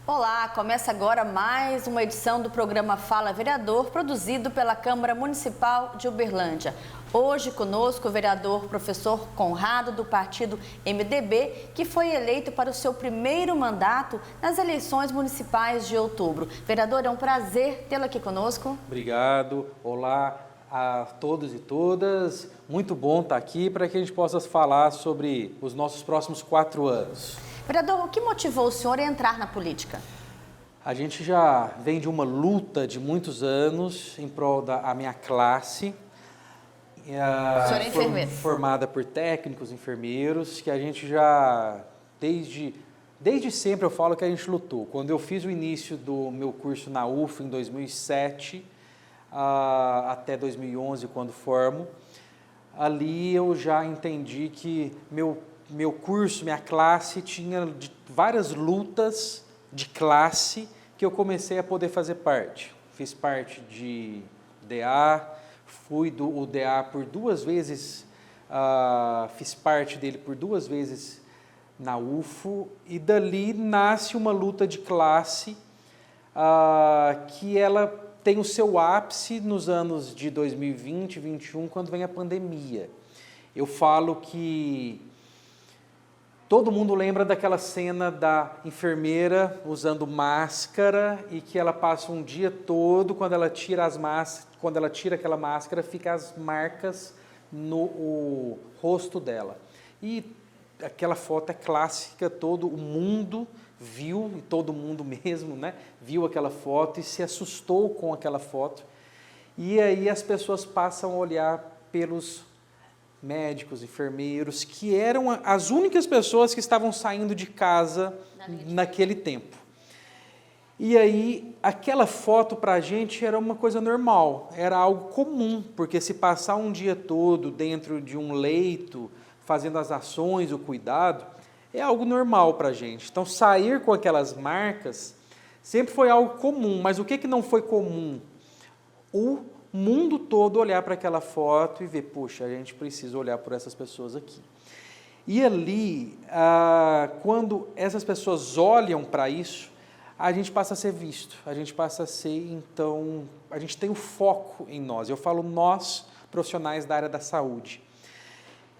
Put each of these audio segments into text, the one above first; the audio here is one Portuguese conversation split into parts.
Olá, começa agora mais uma edição do programa Fala Vereador, produzido pela Câmara Municipal de Uberlândia. Hoje conosco o vereador professor Conrado, do partido MDB, que foi eleito para o seu primeiro mandato nas eleições municipais de outubro. Vereador, é um prazer tê-lo aqui conosco. Obrigado, olá a todos e todas. Muito bom estar aqui para que a gente possa falar sobre os nossos próximos 4 anos. Vereador, o que motivou o senhor a entrar na política? A gente já vem de uma luta de muitos anos em prol da minha classe. O senhor é enfermeiro? Formada por técnicos, enfermeiros, que a gente já, desde sempre eu falo que a gente lutou. Quando eu fiz o início do meu curso na UF em 2007, até 2011, quando formo, ali eu já entendi que meu curso, minha classe, tinha várias lutas de classe que eu comecei a poder fazer parte. Fiz parte de DA, fui do UDA por 2 vezes, fiz parte dele por 2 vezes na UFO, e dali nasce uma luta de classe que ela tem o seu ápice nos anos de 2020 e 2021, quando vem a pandemia. Eu falo que todo mundo lembra daquela cena da enfermeira usando máscara e que ela passa um dia todo, quando ela tira aquela máscara, ficam as marcas no rosto dela. E aquela foto é clássica, todo o mundo viu, e todo mundo mesmo, né, viu aquela foto e se assustou com aquela foto. E aí as pessoas passam a olhar pelos médicos, enfermeiros, que eram as únicas pessoas que estavam saindo de casa naquele tempo. E aí, aquela foto para a gente era uma coisa normal, era algo comum, porque se passar um dia todo dentro de um leito, fazendo as ações, o cuidado, é algo normal para a gente. Então, sair com aquelas marcas sempre foi algo comum, mas o que não foi comum? O mundo todo olhar para aquela foto e ver, poxa, a gente precisa olhar por essas pessoas aqui. E ali, quando essas pessoas olham para isso, a gente passa a ser visto, a gente passa a ser, então, a gente tem o foco em nós. Eu falo nós, profissionais da área da saúde.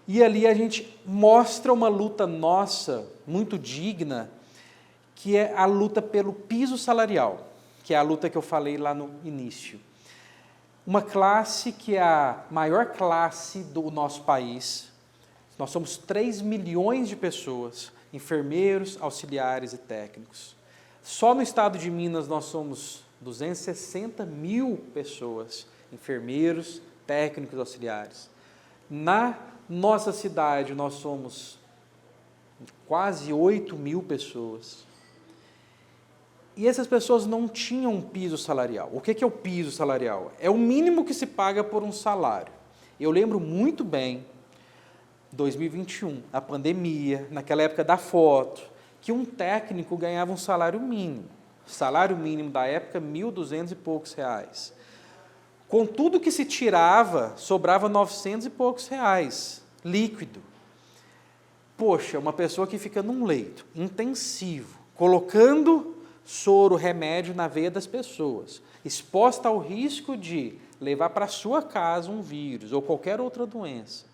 E ali a gente mostra uma luta nossa, muito digna, que é a luta pelo piso salarial, que é a luta que eu falei lá no início. Uma classe que é a maior classe do nosso país. Nós somos 3 milhões de pessoas, enfermeiros, auxiliares e técnicos. Só no estado de Minas nós somos 260 mil pessoas, enfermeiros, técnicos, auxiliares. Na nossa cidade nós somos quase 8 mil pessoas. E essas pessoas não tinham um piso salarial. O que é o piso salarial? É o mínimo que se paga por um salário. Eu lembro muito bem, 2021, a pandemia, naquela época da foto, que um técnico ganhava um salário mínimo. Salário mínimo da época, R$ 1.200 e poucos reais. Com tudo que se tirava, sobrava R$ 900 e poucos reais, líquido. Poxa, uma pessoa que fica num leito intensivo, colocando soro, remédio na veia das pessoas, exposta ao risco de levar para a sua casa um vírus ou qualquer outra doença,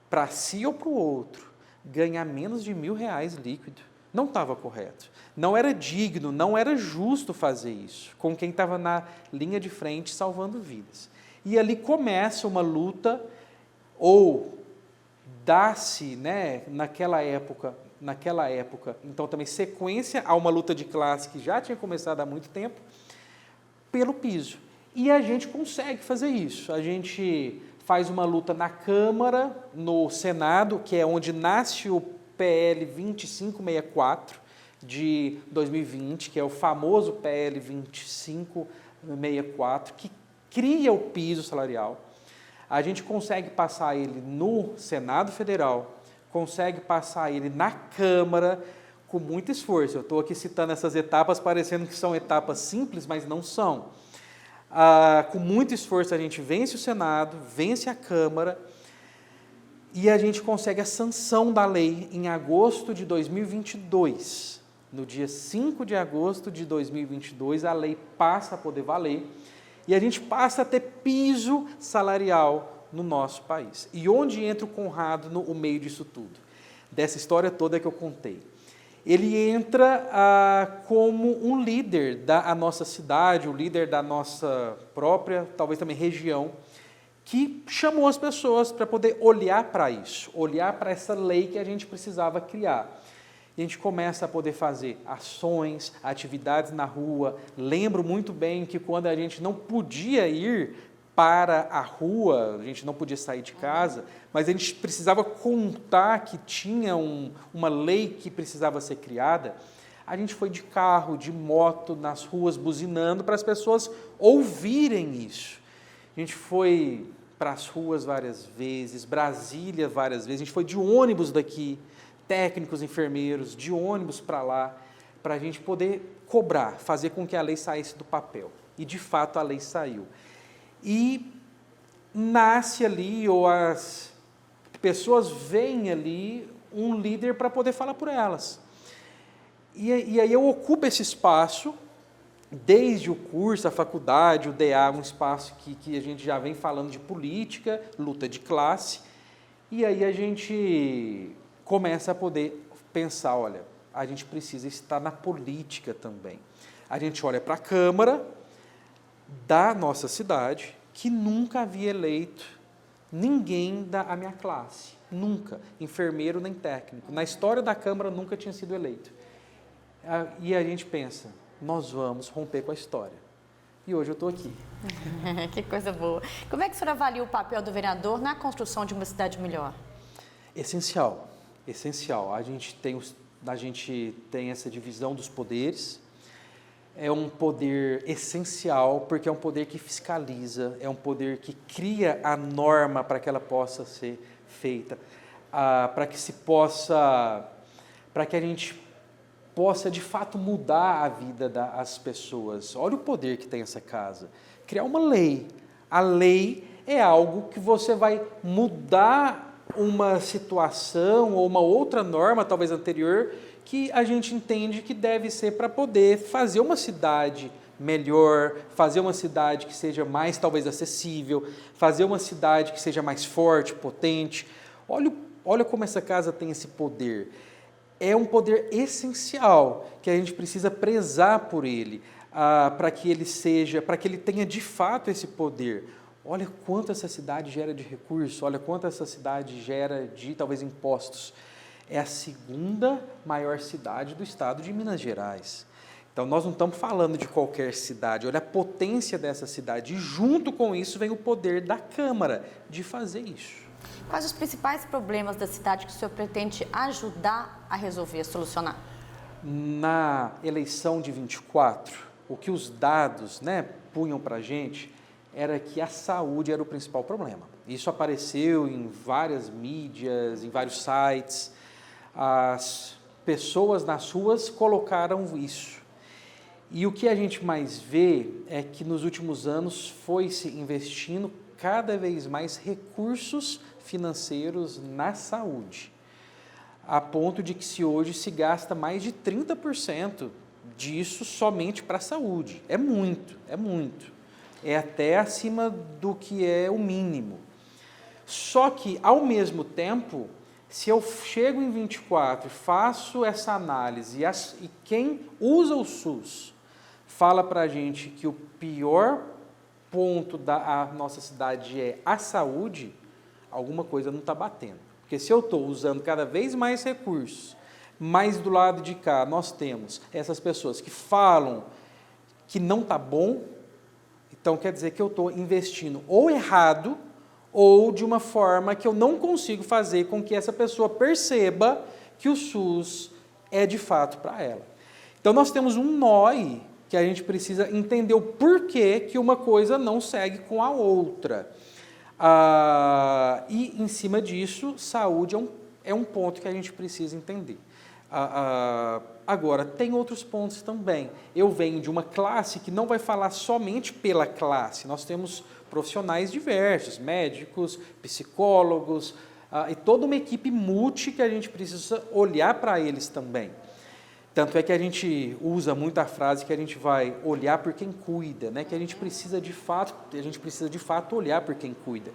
para si ou para o outro, ganhar menos de R$ 1.000 líquido, não estava correto. Não era digno, não era justo fazer isso com quem estava na linha de frente salvando vidas. E ali começa uma luta, ou dá-se, né, naquela época, então também sequência a uma luta de classe que já tinha começado há muito tempo, pelo piso. E a gente consegue fazer isso. A gente faz uma luta na Câmara, no Senado, que é onde nasce o PL 2564 de 2020, que é o famoso PL 2564, que cria o piso salarial. A gente consegue passar ele no Senado Federal, consegue passar ele na Câmara com muito esforço. Eu estou aqui citando essas etapas, parecendo que são etapas simples, mas não são. Com muito esforço a gente vence o Senado, vence a Câmara, e a gente consegue a sanção da lei em agosto de 2022. No dia 5 de agosto de 2022, a lei passa a poder valer e a gente passa a ter piso salarial no nosso país. E onde entra o Conrado no meio disso tudo? Dessa história toda que eu contei. Ele entra como um líder da nossa cidade, o líder da nossa própria, talvez também região, que chamou as pessoas para poder olhar para isso, olhar para essa lei que a gente precisava criar. E a gente começa a poder fazer ações, atividades na rua. Lembro muito bem que quando a gente não podia ir para a rua, a gente não podia sair de casa, mas a gente precisava contar que tinha uma lei que precisava ser criada, a gente foi de carro, de moto, nas ruas, buzinando para as pessoas ouvirem isso. A gente foi para as ruas várias vezes, Brasília várias vezes, a gente foi de ônibus daqui, técnicos, enfermeiros, de ônibus para lá, para a gente poder cobrar, fazer com que a lei saísse do papel. E, de fato, a lei saiu. E nasce ali, ou as pessoas veem ali um líder para poder falar por elas. E aí eu ocupo esse espaço, desde o curso, a faculdade, o DA, um espaço que a gente já vem falando de política, luta de classe, e aí a gente começa a poder pensar, olha, a gente precisa estar na política também. A gente olha para a Câmara da nossa cidade, que nunca havia eleito ninguém da minha classe, nunca, enfermeiro nem técnico. Na história da Câmara nunca tinha sido eleito. E a gente pensa, nós vamos romper com a história. E hoje eu estou aqui. Que coisa boa. Como é que o senhor avalia o papel do vereador na construção de uma cidade melhor? Essencial, essencial. A gente tem essa divisão dos poderes. É um poder essencial, porque é um poder que fiscaliza, é um poder que cria a norma para que ela possa ser feita, para que a gente possa, de fato, mudar a vida das pessoas. Olha o poder que tem essa casa. Criar uma lei. A lei é algo que você vai mudar uma situação ou uma outra norma, talvez anterior, que a gente entende que deve ser para poder fazer uma cidade melhor, fazer uma cidade que seja mais, talvez, acessível, fazer uma cidade que seja mais forte, potente. Olha como essa casa tem esse poder. É um poder essencial que a gente precisa prezar por ele, para que ele tenha de fato esse poder. Olha quanto essa cidade gera de recursos, olha quanto essa cidade gera de, talvez, impostos. É a segunda maior cidade do estado de Minas Gerais. Então, nós não estamos falando de qualquer cidade, olha a potência dessa cidade. E junto com isso vem o poder da Câmara de fazer isso. Quais os principais problemas da cidade que o senhor pretende ajudar a resolver, a solucionar? Na eleição de 24, o que os dados punham para a gente era que a saúde era o principal problema. Isso apareceu em várias mídias, em vários sites. As pessoas nas ruas colocaram isso. E o que a gente mais vê é que nos últimos anos foi se investindo cada vez mais recursos financeiros na saúde, a ponto de que hoje se gasta mais de 30% disso somente para a saúde. É muito, é muito. É até acima do que é o mínimo. Só que, ao mesmo tempo, se eu chego em 24 e faço essa análise e quem usa o SUS fala para a gente que o pior ponto da nossa cidade é a saúde, alguma coisa não está batendo. Porque se eu estou usando cada vez mais recursos, mais do lado de cá nós temos essas pessoas que falam que não está bom, então quer dizer que eu estou investindo ou errado, ou de uma forma que eu não consigo fazer com que essa pessoa perceba que o SUS é de fato para ela. Então nós temos um nó aí, que a gente precisa entender o porquê que uma coisa não segue com a outra. E, em cima disso, saúde é um ponto que a gente precisa entender. Agora, tem outros pontos também. Eu venho de uma classe que não vai falar somente pela classe. Nós temos profissionais diversos, médicos, psicólogos, e toda uma equipe multi que a gente precisa olhar para eles também. Tanto é que a gente usa muito a frase que a gente vai olhar por quem cuida, né? Que a gente precisa de fato olhar por quem cuida.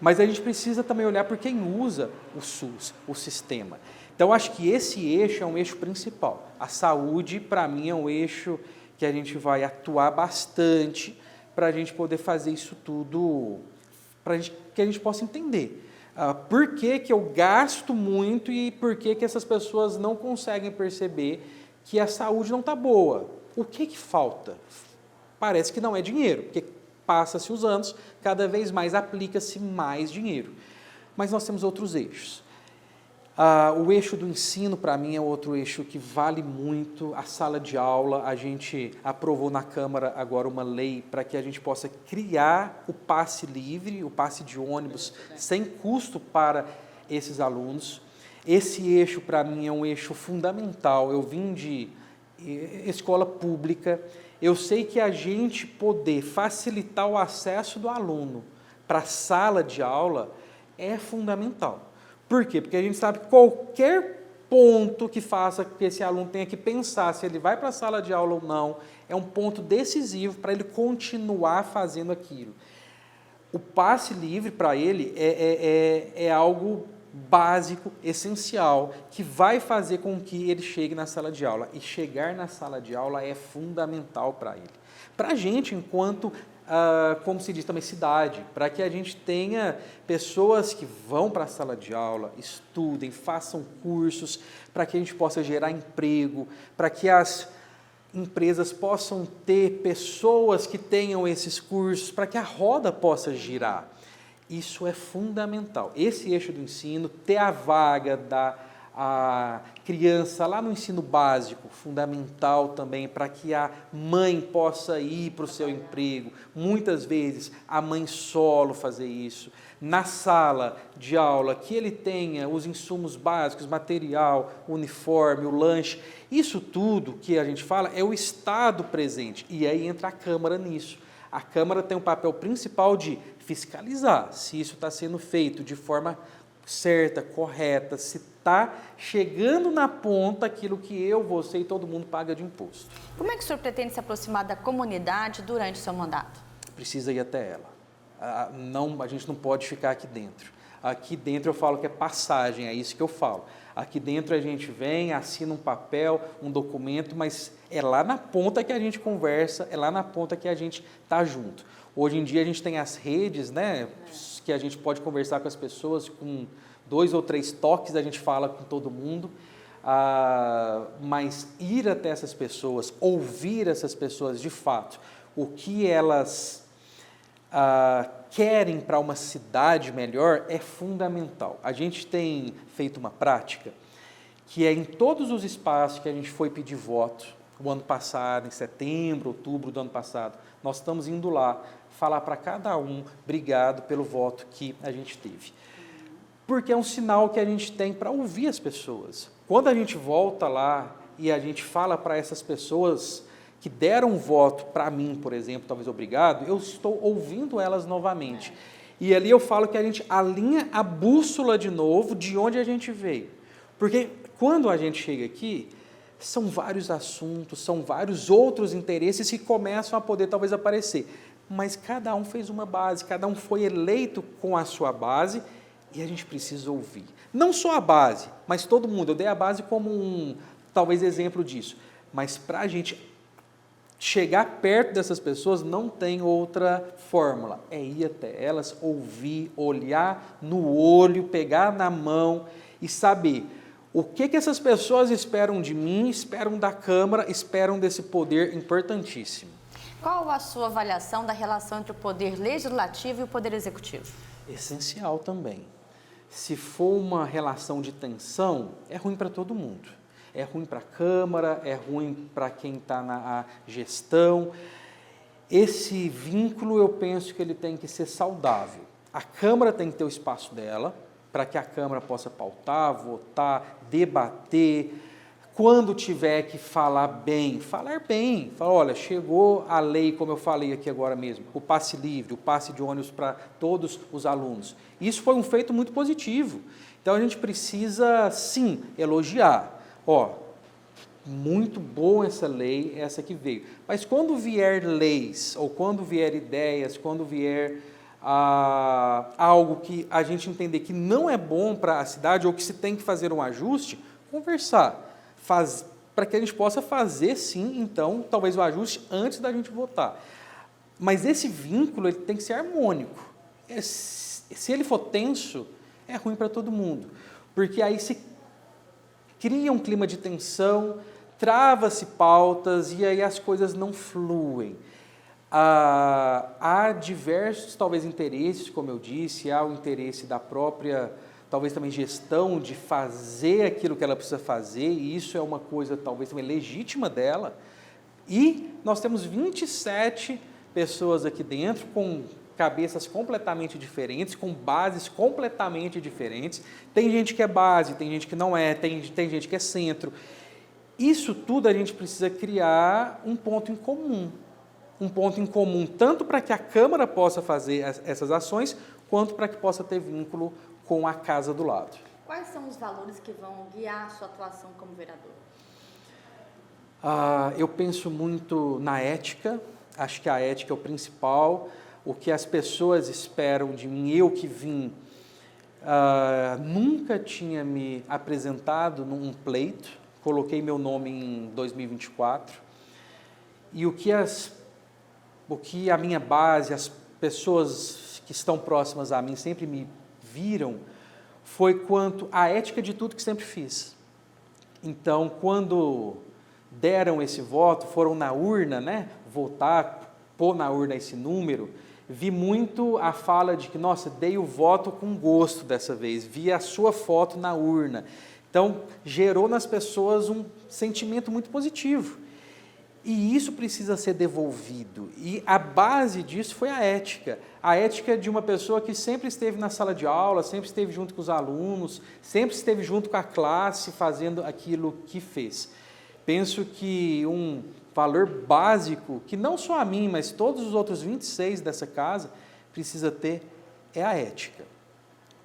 Mas a gente precisa também olhar por quem usa o SUS, o sistema. Então, acho que esse eixo é um eixo principal. A saúde, para mim, é um eixo que a gente vai atuar bastante para a gente poder fazer isso tudo, que a gente possa entender. Por que que eu gasto muito e por que que essas pessoas não conseguem perceber que a saúde não está boa? O que que falta? Parece que não é dinheiro, porque passa-se os anos, cada vez mais aplica-se mais dinheiro. Mas nós temos outros eixos. O eixo do ensino, para mim, é outro eixo que vale muito. A sala de aula, a gente aprovou na Câmara agora uma lei para que a gente possa criar o passe livre, o passe de ônibus, sem custo para esses alunos. Esse eixo, para mim, é um eixo fundamental. Eu vim de escola pública, eu sei que a gente poder facilitar o acesso do aluno para a sala de aula é fundamental. Por quê? Porque a gente sabe que qualquer ponto que faça que esse aluno tenha que pensar se ele vai para a sala de aula ou não, é um ponto decisivo para ele continuar fazendo aquilo. O passe livre para ele é algo básico, essencial, que vai fazer com que ele chegue na sala de aula. E chegar na sala de aula é fundamental para ele. Para a gente, enquanto como se diz também, cidade, para que a gente tenha pessoas que vão para a sala de aula, estudem, façam cursos, para que a gente possa gerar emprego, para que as empresas possam ter pessoas que tenham esses cursos, para que a roda possa girar. Isso é fundamental. Esse eixo do ensino, ter a vaga a criança lá no ensino básico, fundamental também, para que a mãe possa ir para o seu emprego. Muitas vezes a mãe solo fazer isso. Na sala de aula, que ele tenha os insumos básicos, material, uniforme, o lanche. Isso tudo que a gente fala é o Estado presente. E aí entra a Câmara nisso. A Câmara tem um papel principal de fiscalizar se isso está sendo feito de forma certa, correta, se está chegando na ponta aquilo que eu, você e todo mundo paga de imposto. Como é que o senhor pretende se aproximar da comunidade durante o seu mandato? Precisa ir até ela. A gente não pode ficar aqui dentro. Aqui dentro eu falo que é passagem, é isso que eu falo. Aqui dentro a gente vem, assina um papel, um documento, mas é lá na ponta que a gente conversa, é lá na ponta que a gente está junto. Hoje em dia a gente tem as redes, né, que a gente pode conversar com as pessoas, com 2 ou 3 toques a gente fala com todo mundo, mas ir até essas pessoas, ouvir essas pessoas de fato, o que elas querem para uma cidade melhor é fundamental. A gente tem feito uma prática que é em todos os espaços que a gente foi pedir voto, o ano passado, em setembro, outubro do ano passado, nós estamos indo lá falar para cada um, obrigado pelo voto que a gente teve. Porque é um sinal que a gente tem para ouvir as pessoas. Quando a gente volta lá e a gente fala para essas pessoas que deram um voto para mim, por exemplo, talvez obrigado, eu estou ouvindo elas novamente. E ali eu falo que a gente alinha a bússola de novo de onde a gente veio. Porque quando a gente chega aqui, são vários assuntos, são vários outros interesses que começam a poder talvez aparecer. Mas cada um fez uma base, cada um foi eleito com a sua base e a gente precisa ouvir. Não só a base, mas todo mundo. Eu dei a base como talvez, exemplo disso. Mas para a gente chegar perto dessas pessoas não tem outra fórmula. É ir até elas, ouvir, olhar no olho, pegar na mão e saber o que essas pessoas esperam de mim, esperam da Câmara, esperam desse poder importantíssimo. Qual a sua avaliação da relação entre o poder legislativo e o poder executivo? Essencial também. Se for uma relação de tensão, é ruim para todo mundo. É ruim para a Câmara, é ruim para quem está na gestão. Esse vínculo, eu penso que ele tem que ser saudável. A Câmara tem que ter o espaço dela, para que a Câmara possa pautar, votar, debater. Quando tiver que falar bem, falar bem. Falar, olha, chegou a lei, como eu falei aqui agora mesmo, o passe livre, o passe de ônibus para todos os alunos. Isso foi um feito muito positivo. Então, a gente precisa, sim, elogiar. Ó, muito boa essa lei, essa que veio. Mas quando vier leis, ou quando vier ideias, quando vier algo que a gente entender que não é bom para a cidade, ou que se tem que fazer um ajuste, conversar. Para que a gente possa fazer, sim, então, talvez o ajuste antes da gente votar. Mas esse vínculo ele tem que ser harmônico. Se ele for tenso, é ruim para todo mundo, porque aí se cria um clima de tensão, trava-se pautas e aí as coisas não fluem. Há diversos, talvez, interesses, como eu disse, há o interesse da própria, talvez também gestão, de fazer aquilo que ela precisa fazer, e isso é uma coisa talvez também legítima dela, e nós temos 27 pessoas aqui dentro com cabeças completamente diferentes, com bases completamente diferentes. Tem gente que é base, tem gente que não é, tem gente que é centro. Isso tudo a gente precisa criar um ponto em comum. Um ponto em comum tanto para que a Câmara possa fazer essas ações, quanto para que possa ter vínculo com a casa do lado. Quais são os valores que vão guiar a sua atuação como vereador? Eu penso muito na ética, acho que a ética é o principal, o que as pessoas esperam de mim. Eu que vim, nunca tinha me apresentado num pleito, coloquei meu nome em 2024, e o que a minha base, as pessoas que estão próximas a mim sempre me viram, foi quanto à ética de tudo que sempre fiz. Então, quando deram esse voto, foram na urna, né, votar, pôr na urna esse número, vi muito a fala de que, nossa, dei o voto com gosto dessa vez, vi a sua foto na urna. Então, gerou nas pessoas um sentimento muito positivo. E isso precisa ser devolvido. E a base disso foi a ética. A ética de uma pessoa que sempre esteve na sala de aula, sempre esteve junto com os alunos, sempre esteve junto com a classe, fazendo aquilo que fez. Penso que um valor básico, que não só a mim, mas todos os outros 26 dessa casa, precisa ter, é a ética.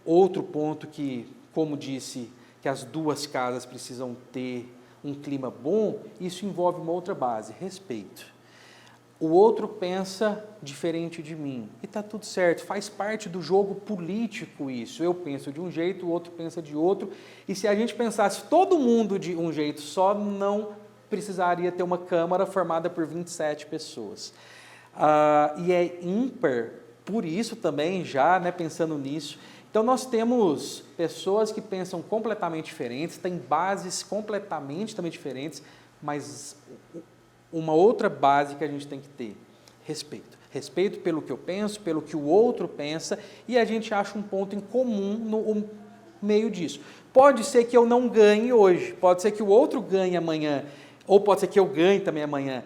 Outro ponto que, como disse, que as duas casas precisam ter um clima bom, isso envolve uma outra base, respeito. O outro pensa diferente de mim, e está tudo certo, faz parte do jogo político isso. Eu penso de um jeito, o outro pensa de outro, e se a gente pensasse todo mundo de um jeito só, não precisaria ter uma Câmara formada por 27 pessoas. E é ímpar, por isso também, já, né, pensando nisso. Então, nós temos pessoas que pensam completamente diferentes, têm bases completamente também diferentes, mas uma outra base que a gente tem que ter, respeito. Respeito pelo que eu penso, pelo que o outro pensa, e a gente acha um ponto em comum no meio disso. Pode ser que eu não ganhe hoje, pode ser que o outro ganhe amanhã, ou pode ser que eu ganhe também amanhã,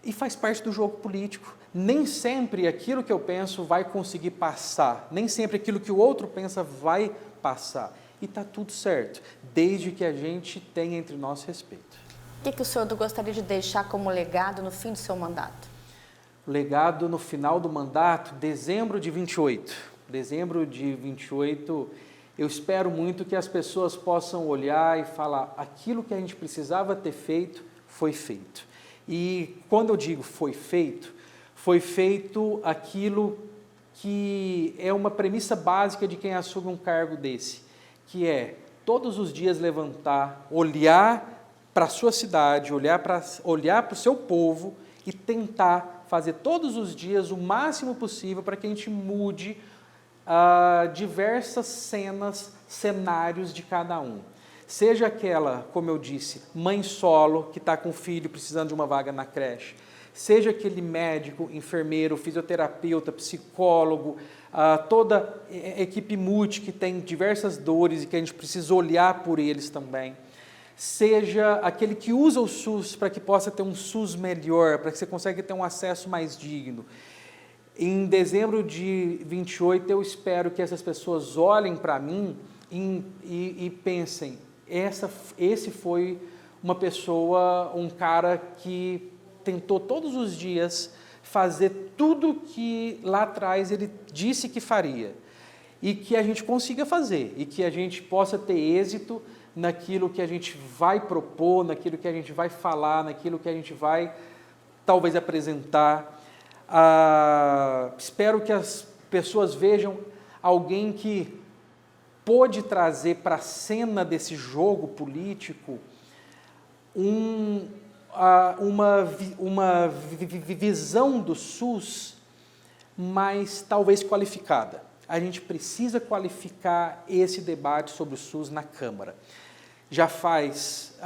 e faz parte do jogo político. Nem sempre aquilo que eu penso vai conseguir passar, nem sempre aquilo que o outro pensa vai passar. E está tudo certo, desde que a gente tenha entre nós respeito. O que o senhor gostaria de deixar como legado no fim do seu mandato? O legado no final do mandato, dezembro de 28. Dezembro de 28, eu espero muito que as pessoas possam olhar e falar, aquilo que a gente precisava ter feito, foi feito. E quando eu digo foi feito aquilo que é uma premissa básica de quem assume um cargo desse, que é todos os dias levantar, olhar para a sua cidade, olhar para o seu povo e tentar fazer todos os dias o máximo possível para que a gente mude diversas cenários de cada um. Seja aquela, como eu disse, mãe solo que está com filho precisando de uma vaga na creche, seja aquele médico, enfermeiro, fisioterapeuta, psicólogo, toda a equipe multi que tem diversas dores e que a gente precisa olhar por eles também, seja aquele que usa o SUS para que possa ter um SUS melhor, para que você consiga ter um acesso mais digno. Em dezembro de 28, eu espero que essas pessoas olhem para mim e pensem, esse foi uma pessoa, um cara que tentou todos os dias fazer tudo que lá atrás ele disse que faria. E que a gente consiga fazer, e que a gente possa ter êxito naquilo que a gente vai propor, naquilo que a gente vai falar, naquilo que a gente vai talvez apresentar. Espero que as pessoas vejam alguém que pôde trazer para a cena desse jogo político uma visão do SUS mais talvez qualificada. A gente precisa qualificar esse debate sobre o SUS na Câmara. Já faz,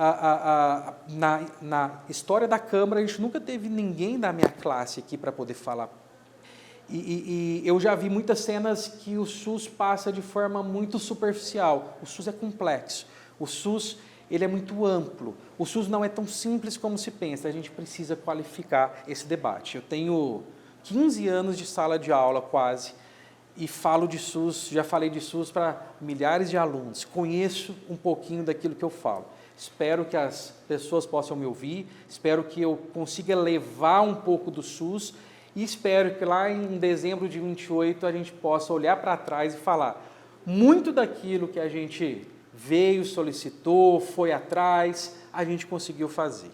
na história da Câmara, a gente nunca teve ninguém da minha classe aqui para poder falar. E eu já vi muitas cenas que o SUS passa de forma muito superficial. O SUS é complexo, o SUS ele é muito amplo, o SUS não é tão simples como se pensa, a gente precisa qualificar esse debate. Eu tenho 15 anos de sala de aula quase, e falo de SUS, já falei de SUS para milhares de alunos, conheço um pouquinho daquilo que eu falo. Espero que as pessoas possam me ouvir, espero que eu consiga levar um pouco do SUS e espero que lá em dezembro de 28 a gente possa olhar para trás e falar muito daquilo que a gente veio, solicitou, foi atrás, a gente conseguiu fazer.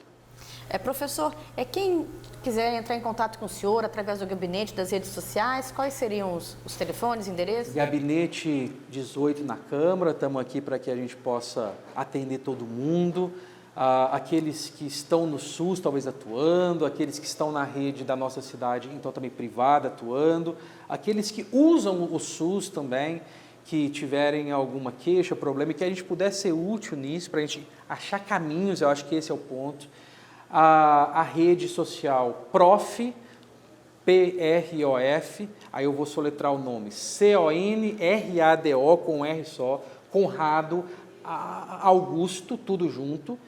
Professor, quem quiser entrar em contato com o senhor através do gabinete, das redes sociais, quais seriam os telefones, endereços? Gabinete 18 na Câmara, estamos aqui para que a gente possa atender todo mundo, aqueles que estão no SUS talvez atuando, aqueles que estão na rede da nossa cidade, então também privada atuando, aqueles que usam o SUS também, que tiverem alguma queixa, problema, e que a gente pudesse ser útil nisso, para a gente achar caminhos, eu acho que esse é o ponto. A rede social PROF, P-R-O-F, aí eu vou soletrar o nome, C-O-N-R-A-D-O, com R só, Conrado Augusto, tudo junto.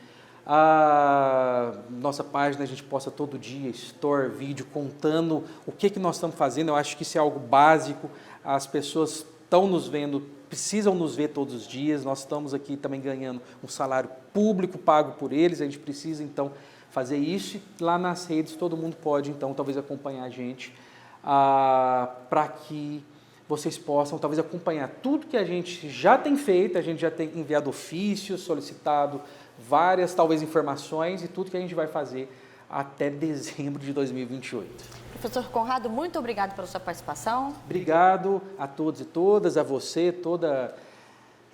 Nossa página a gente posta todo dia, story, vídeo, contando o que nós estamos fazendo, eu acho que isso é algo básico, as pessoas estão nos vendo, precisam nos ver todos os dias, nós estamos aqui também ganhando um salário público pago por eles, a gente precisa então fazer isso, e lá nas redes todo mundo pode, então, talvez acompanhar a gente, para que vocês possam, talvez, acompanhar tudo que a gente já tem feito, a gente já tem enviado ofícios, solicitado várias, talvez, informações, e tudo que a gente vai fazer até dezembro de 2028. Professor Conrado, muito obrigado pela sua participação. Obrigado a todos e todas, a você, toda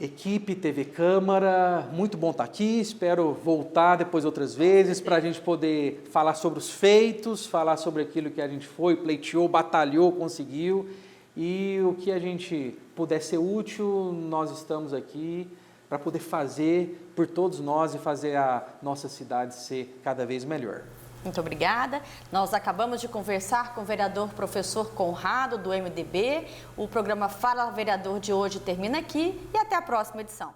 equipe TV Câmara, muito bom estar aqui, espero voltar depois outras vezes para a gente poder falar sobre os feitos, falar sobre aquilo que a gente foi, pleiteou, batalhou, conseguiu e o que a gente puder ser útil, nós estamos aqui para poder fazer por todos nós e fazer a nossa cidade ser cada vez melhor. Muito obrigada. Nós acabamos de conversar com o vereador professor Conrado, do MDB. O programa Fala Vereador de hoje termina aqui e até a próxima edição.